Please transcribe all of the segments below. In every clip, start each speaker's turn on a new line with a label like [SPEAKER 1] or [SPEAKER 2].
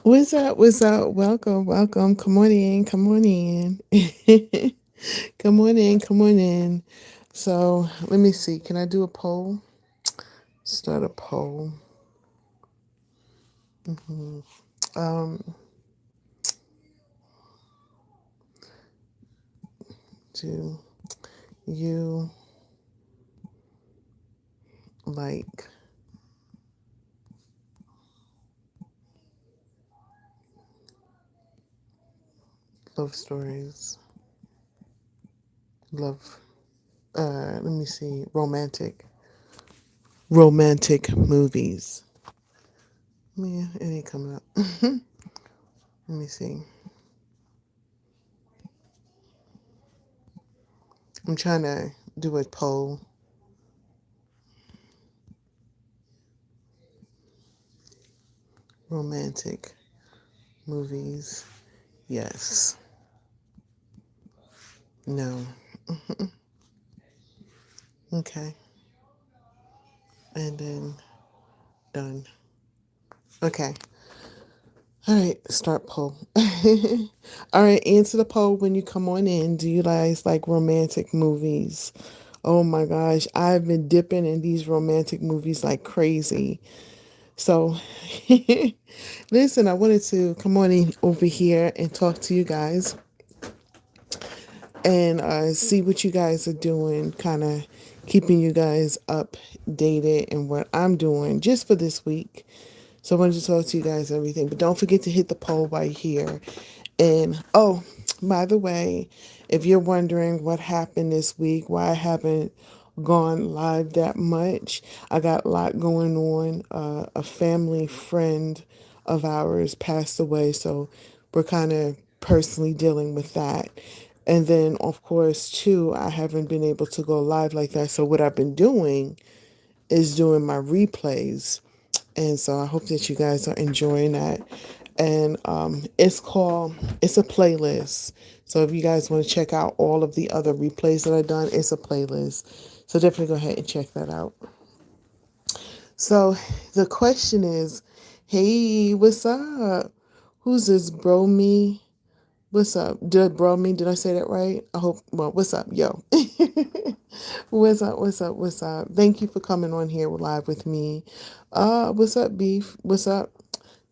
[SPEAKER 1] What's up? What's up? Welcome, welcome. Come on in. Come on in. Come on in. Come on in. So let me see. Can I do a poll? Start a poll. Um, do you like love stories? Love. Let me see. Romantic movies. Man, it ain't coming up. Let me see. I'm trying to do a poll. Romantic movies. Yes. No. Okay. And then done. Okay. All right. Start poll. All right. Answer the poll when you come on in. Do you guys like romantic movies? Oh my gosh. I've been dipping in these romantic movies like crazy. So, listen, I wanted to come on in over here and talk to you guys and see what you guys are doing, kind of keeping you guys updated and what I'm doing just for this week. So I wanted to talk to you guys everything. But don't forget to hit the poll right here. And oh, by the way, if you're wondering what happened this week, why I haven't gone live that much, I got a lot going on. A family friend of ours passed away, so we're kind of personally dealing with that. And then, of course, too, I haven't been able to go live like that. So what I've been doing is doing my replays. And so I hope that you guys are enjoying that. And it's a playlist. So if you guys want to check out all of the other replays that I've done, it's a playlist. So definitely go ahead and check that out. So the question is, hey, what's up? Who's this, bro? Me? What's up? Did I say that right? I hope, well, what's up, yo? What's up, what's up, what's up? Thank you for coming on here live with me. What's up, Beef? What's up?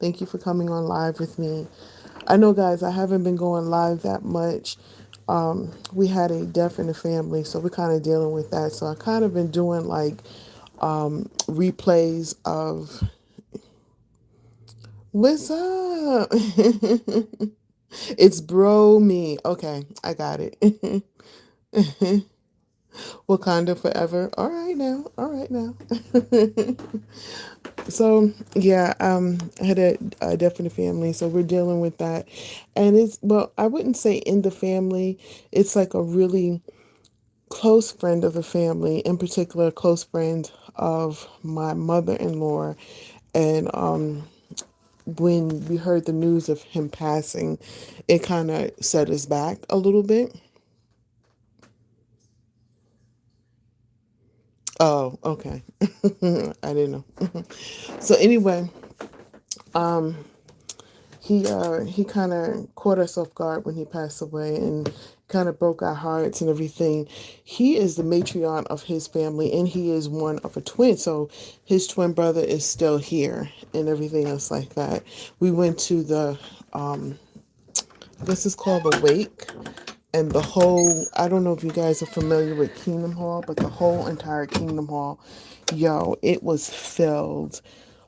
[SPEAKER 1] Thank you for coming on live with me. I know, guys, I haven't been going live that much. We had a death in the family, so we're kind of dealing with that. So I kind of been doing like replays of what's up? It's bro me. Okay, I got it. Wakanda forever. All right now. All right now. So yeah, I had a death in the family, so we're dealing with that, and it's well, I wouldn't say in the family. It's like a really close friend of the family, in particular, a close friend of my mother-in-law, and when we heard the news of him passing, it kind of set us back a little bit. Oh, okay. I didn't know. So anyway, he kind of caught us off guard when he passed away and kind of broke our hearts and everything. He is the matriarch of his family and he is one of a twin, so his twin brother is still here and everything else like that. We went to the this is called the wake, and the whole, I don't know if you guys are familiar with Kingdom Hall, but the whole entire Kingdom Hall, yo, it was filled.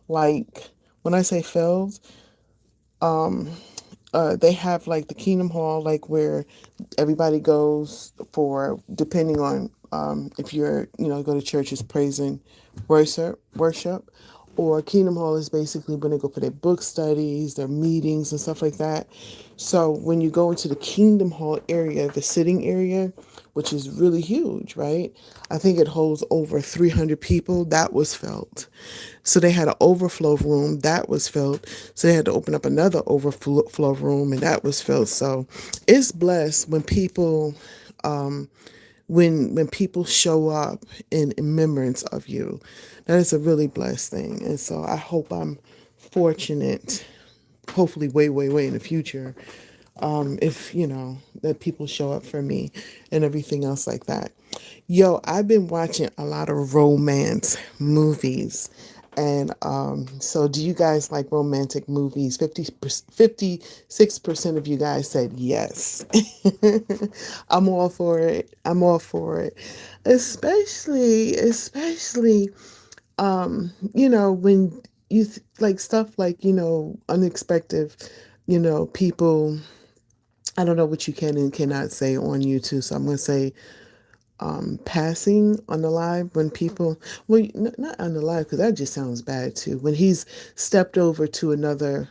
[SPEAKER 1] Like, when I say filled, they have like the Kingdom Hall, like where everybody goes for, depending on if you're, go to churches, praise and worship, or Kingdom Hall is basically when they go for their book studies, their meetings and stuff like that. So when you go into the Kingdom Hall area, the sitting area, which is really huge, right? I think it holds over 300 people. That was filled. So they had an overflow room that was filled. So they had to open up another overflow room and that was filled. So it's blessed when people when people show up in remembrance of you. That is a really blessed thing. And so I hope I'm fortunate hopefully way in the future, if that people show up for me and everything else like that. Yo, I've been watching a lot of romance movies. And so do you guys like romantic movies? 56% of you guys said yes. I'm all for it. I'm all for it. Especially when like stuff like, unexpected, people. I don't know what you can and cannot say on YouTube, so I'm going to say passing on the live when people, well, not on the live because that just sounds bad too. When he's stepped over to another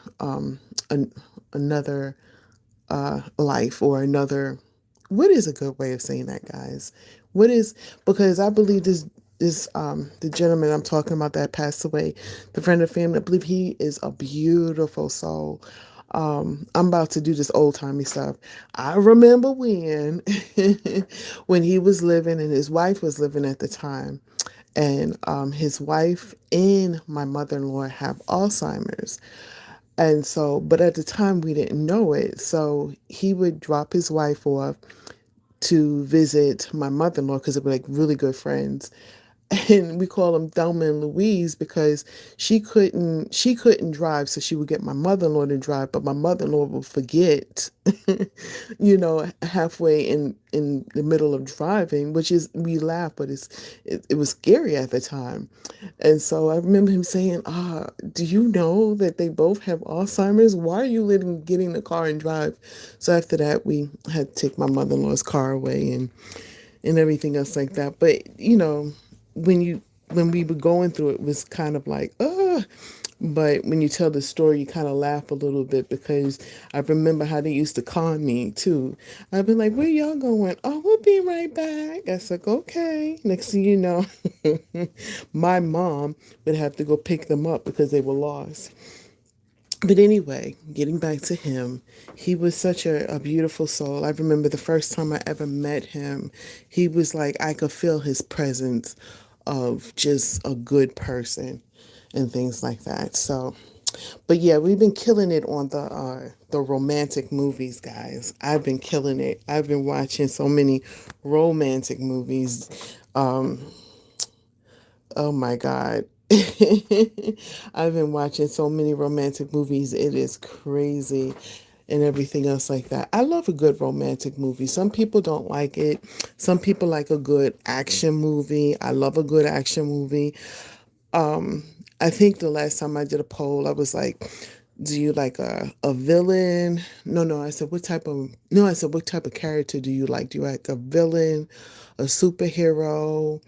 [SPEAKER 1] life or another. What is a good way of saying that, guys? What is, because I believe the gentleman I'm talking about that passed away, the friend of family, I believe he is a beautiful soul. I'm about to do this old timey stuff. I remember when when he was living and his wife was living at the time, and his wife and my mother-in-law have Alzheimer's. And so, but at the time we didn't know it. So he would drop his wife off to visit my mother-in-law because they were like really good friends. And we call them Thelma and Louise because she couldn't drive, so she would get my mother-in-law to drive, but my mother-in-law would forget, halfway in the middle of driving, which is, we laugh, but it was scary at the time. And so I remember him saying, do you know that they both have Alzheimer's? Why are you letting get in the car and drive? So after that, we had to take my mother-in-law's car away and everything else like that. But when you when we were going through it, it was kind of like, but when you tell the story, you kind of laugh a little bit because I remember how they used to con me too. I'd be like, "Where y'all going?" "Oh, we'll be right back." I was like, "Okay." Next thing you know, my mom would have to go pick them up because they were lost. But anyway, getting back to him, he was such a beautiful soul. I remember the first time I ever met him, he was like, I could feel his presence of just a good person and things like that. So, but yeah, we've been killing it on the romantic movies, guys. I've been killing it. I've been watching so many romantic movies. Um, Oh my God. I've been watching so many romantic movies. It is crazy and everything else like that. I love a good romantic movie. Some people don't like it. Some people like a good action movie. I love a good action movie. Um, I think the last time I did a poll, I was like, do you like a villain? No, I said, what type of, no, I said, what type of character do you like? Do you like a villain, a superhero?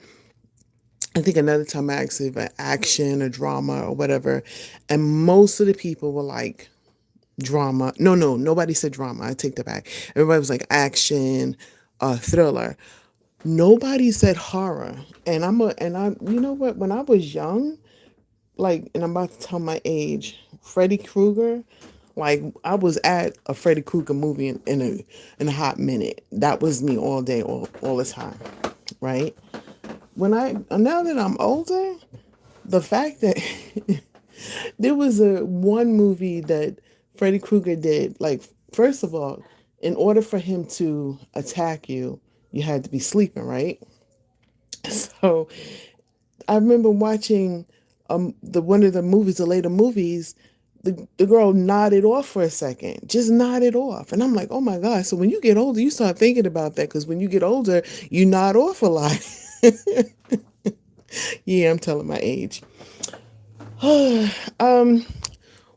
[SPEAKER 1] I think another time I asked if an action or drama or whatever, and most of the people were like drama. No, nobody said drama. I take that back. Everybody was like action, thriller. Nobody said horror. You know what? When I was young, like, and I'm about to tell my age, Freddy Krueger. Like, I was at a Freddy Krueger movie in a hot minute. That was me all day, all the time, right? Now that I'm older, the fact that there was a one movie that Freddy Krueger did, like, first of all, in order for him to attack you, you had to be sleeping, right? So I remember watching the one of the movies, the later movies, the girl nodded off for a second, just nodded off. And I'm like, oh my God. So when you get older, you start thinking about that because when you get older, you nod off a lot. Yeah, I'm telling my age. um,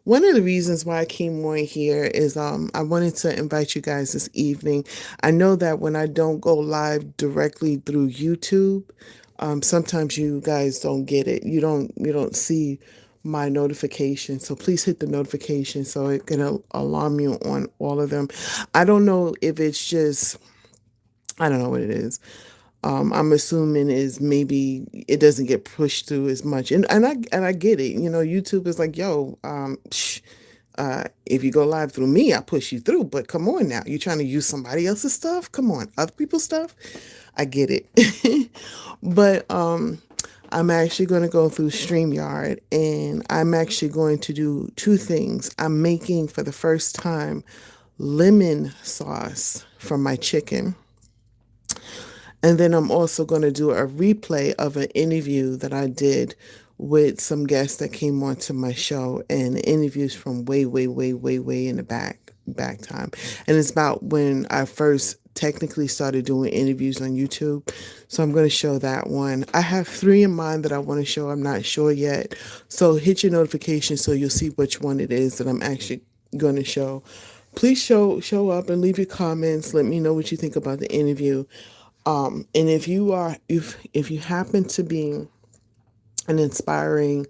[SPEAKER 1] One of the reasons why I came on here is I wanted to invite you guys this evening. I know that when I don't go live directly through YouTube, sometimes you guys don't get it. You don't see my notification. So please hit the notification so it can alarm you on all of them. I don't know if it's just, I don't know what it is. I'm assuming is maybe it doesn't get pushed through as much, and I get it. YouTube is like, yo, if you go live through me, I push you through. But come on now, you trying to use somebody else's stuff? Come on, other people's stuff. I get it, but I'm actually going to go through StreamYard, and I'm actually going to do two things. I'm making for the first time lemon sauce from my chicken. And then I'm also going to do a replay of an interview that I did with some guests that came onto my show, and interviews from way, way, way, way, way in the back time. And it's about when I first technically started doing interviews on YouTube. So I'm going to show that one. I have three in mind that I want to show. I'm not sure yet. So hit your notification so you'll see which one it is that I'm actually going to show. Please show up and leave your comments. Let me know what you think about the interview. And if you happen to be an inspiring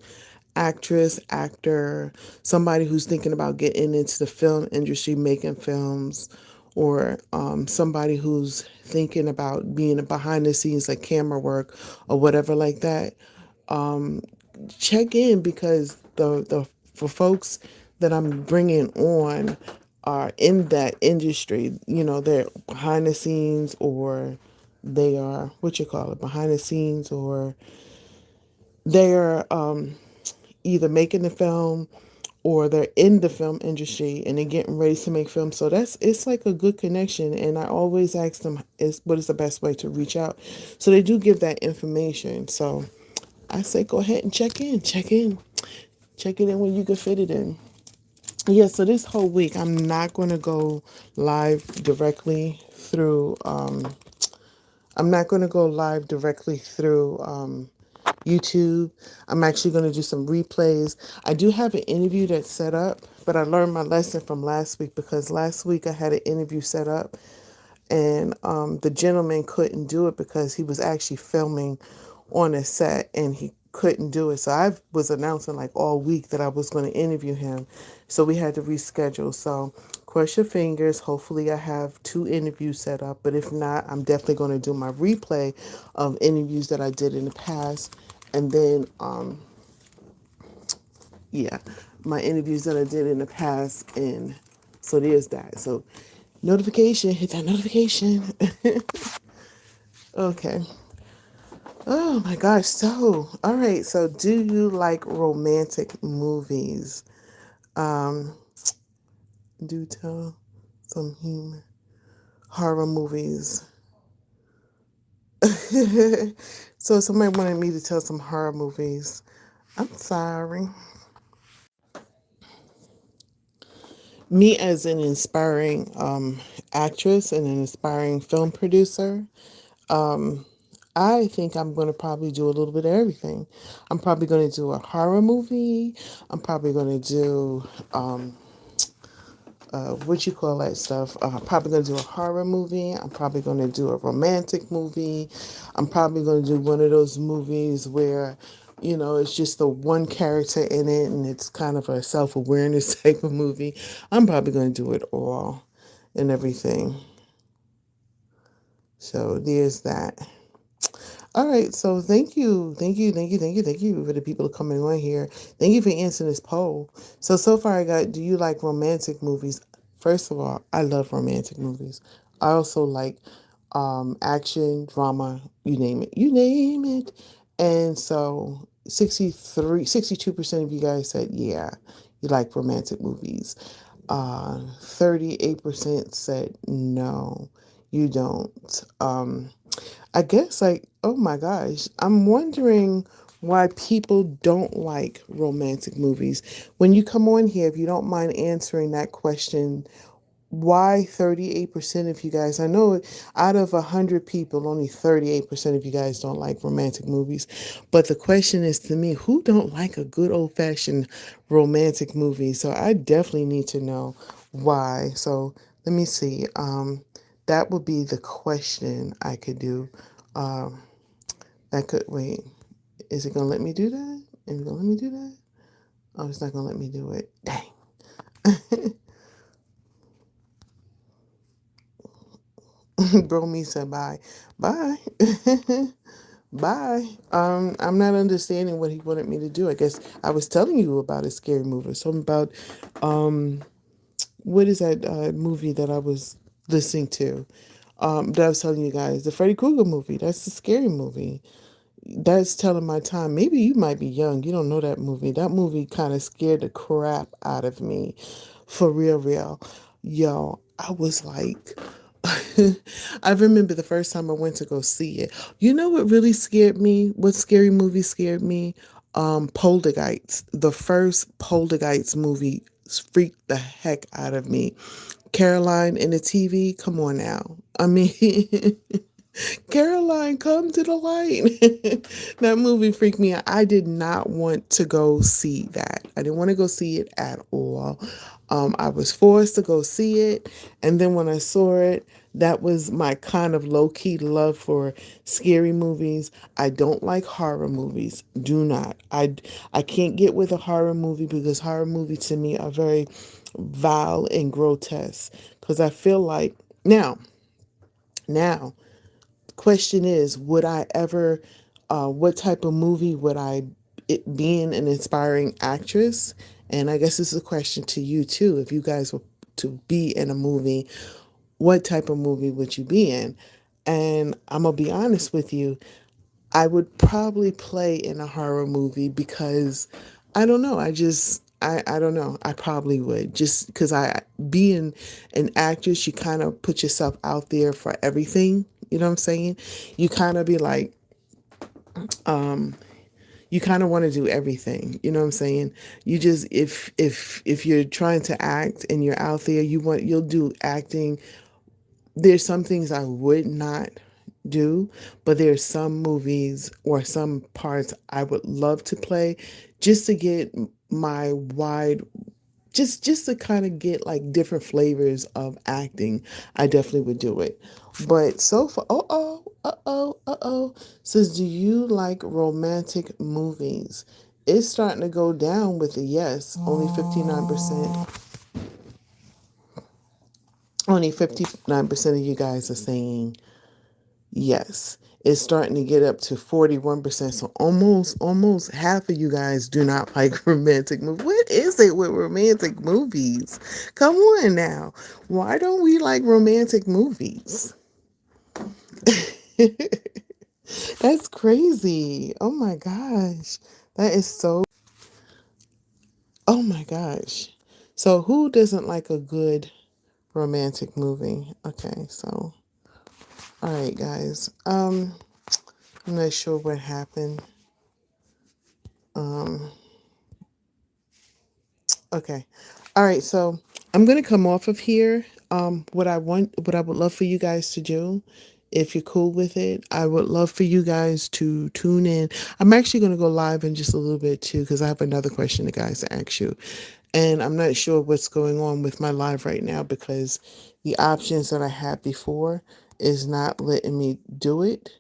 [SPEAKER 1] actress, actor, somebody who's thinking about getting into the film industry, making films, or somebody who's thinking about being behind the scenes, like camera work or whatever like that, check in, because the for folks that I'm bringing on are in that industry. You know, they're behind the scenes, or they are what you call it, behind the scenes, or they're either making the film or they're in the film industry and they're getting ready to make films. So it's like a good connection. And I always ask them is what is the best way to reach out. So they do give that information. So I say go ahead and check in. Check it in when you can fit it in. Yeah, so this whole week I'm not gonna go live directly through I'm not gonna go live directly through YouTube. I'm actually going to do some replays. I do have an interview that's set up, but I learned my lesson from last week, because last week I had an interview set up, and the gentleman couldn't do it because he was actually filming on a set and he couldn't do it. So I was announcing like all week that I was going to interview him. So we had to reschedule. So cross your fingers. Hopefully I have two interviews set up. But if not, I'm definitely going to do my replay of interviews that I did in the past. And then, yeah, my interviews that I did in the past. And so there's that. So notification, hit that notification. Okay. Oh my gosh. So, all right. So, do you like romantic movies? Um, do tell some humor. Horror movies. So, somebody wanted me to tell some horror movies. I'm sorry. Me as an inspiring actress and an inspiring film producer, I think I'm going to probably do a little bit of everything. I'm probably going to do a horror movie. I'm probably going to do what you call that stuff. I'm probably going to do a horror movie. I'm probably going to do a romantic movie. I'm probably going to do one of those movies where, you know, it's just the one character in it and it's kind of a self-awareness type of movie. I'm probably going to do it all and everything. So there's that. All right, so thank you for the people coming on here. Thank you for answering this poll. So far I got, do you like romantic movies? First of all, I love romantic movies. I also like action, drama, you name it. And so 62% of you guys said, yeah, you like romantic movies. 38% said, no, you don't. I guess, like, oh my gosh, I'm wondering why people don't like romantic movies. When you come on here, if you don't mind answering that question, why 38% of you guys? I know out of 100 people, only 38% of you guys don't like romantic movies. But the question is, to me, who don't like a good old-fashioned romantic movie? So I definitely need to know why. So let me see. That would be the question I could do. Um, that could wait. Is it gonna let me do that? Is it gonna let me do that? Oh, it's not gonna let me do it. Dang. Bro, me said bye. Bye. Bye. I'm not understanding what he wanted me to do. I guess I was telling you about a scary movie. Something about what is that movie that I was listening to? That I was telling you guys, the Freddy Krueger movie. That's the scary movie. that's telling my time. Maybe you might be young. You don't know that movie. That movie kind of scared the crap out of me. For real, real. Yo, I was like, I remember the first time I went to go see it. You know what really scared me? What scary movie scared me? Poltergeist. The first Poltergeist movie freaked the heck out of me. Caroline in the TV, come on now. I mean, Caroline, come to the light. That movie freaked me out. I did not want to go see that. I didn't want to go see it at all. I was forced to go see it. And then when I saw it, that was my kind of low key love for scary movies. I don't like horror movies. Do not. I can't get with a horror movie because horror movies to me are very vile and grotesque. Because I feel like now, question is, would I ever, what type of movie would I, it being an inspiring actress? And I guess this is a question to you too. If you guys were to be in a movie, what type of movie would you be in? And I'm going to be honest with you, I would probably play in a horror movie because I don't know. I don't know. I probably would just because being an actress, you kind of put yourself out there for everything. You know what I'm saying? You kind of be like, you kind of want to do everything. You know what I'm saying? You just, if you're trying to act and you're out there, you'll do acting. There's some things I would not do, but there's some movies or some parts I would love to play just to get my wide just to kind of get like different flavors of acting. I definitely would do it. But so far, says, do you like romantic movies? It's starting to go down with a yes, only 59%. Only 59% of you guys are saying yes. It's starting to get up to 41%. So almost half of you guys do not like romantic movies. What is it with romantic movies? Come on now. Why don't we like romantic movies? That's crazy. Oh my gosh. That is so, oh my gosh. So who doesn't like a good romantic movie? Okay, so all right, guys. I'm not sure what happened. Okay. All right, so I'm gonna come off of here. What I would love for you guys to do, if you're cool with it, I would love for you guys to tune in. I'm actually gonna go live in just a little bit too, because I have another question, to guys, to ask you. And I'm not sure what's going on with my live right now because the options that I had before is not letting me do it.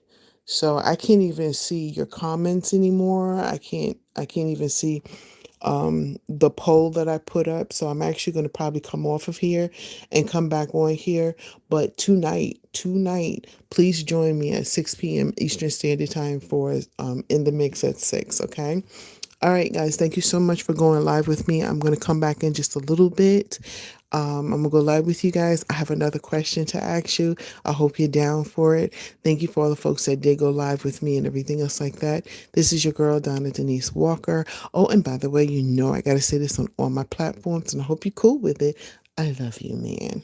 [SPEAKER 1] So I can't even see your comments anymore. I can't even see the poll that I put up. So I'm actually going to probably come off of here and come back on here. But tonight, please join me at 6 p.m. Eastern Standard Time for In the Mix at 6, okay? All right, guys, thank you so much for going live with me. I'm going to come back in just a little bit. I'm going to go live with you guys. I have another question to ask you. I hope you're down for it. Thank you for all the folks that did go live with me and everything else like that. This is your girl, Donna Denise Walker. Oh, and by the way, you know I got to say this on all my platforms, and I hope you're cool with it. I love you, man.